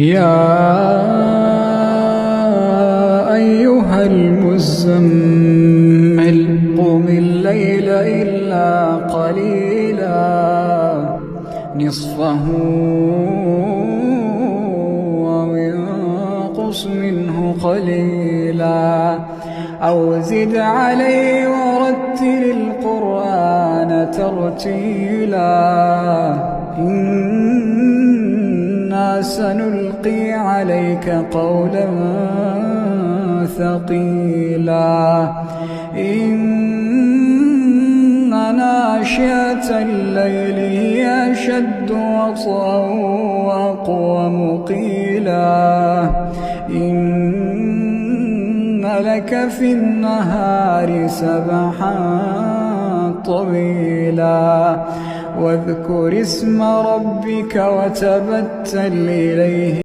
يا أيها المزمل قم الليل إلا قليلا نصفه أو انقص منه قليلا أو زد عليه ورتل القرآن ترتيلا إنا سنلقي عليك قولا ثقيلا إن ناشئة الليل هي أشد وطئا وأقوم قيلا إن لك في النهار سبحا طويلا واذكر اسم ربك وتبتل إليه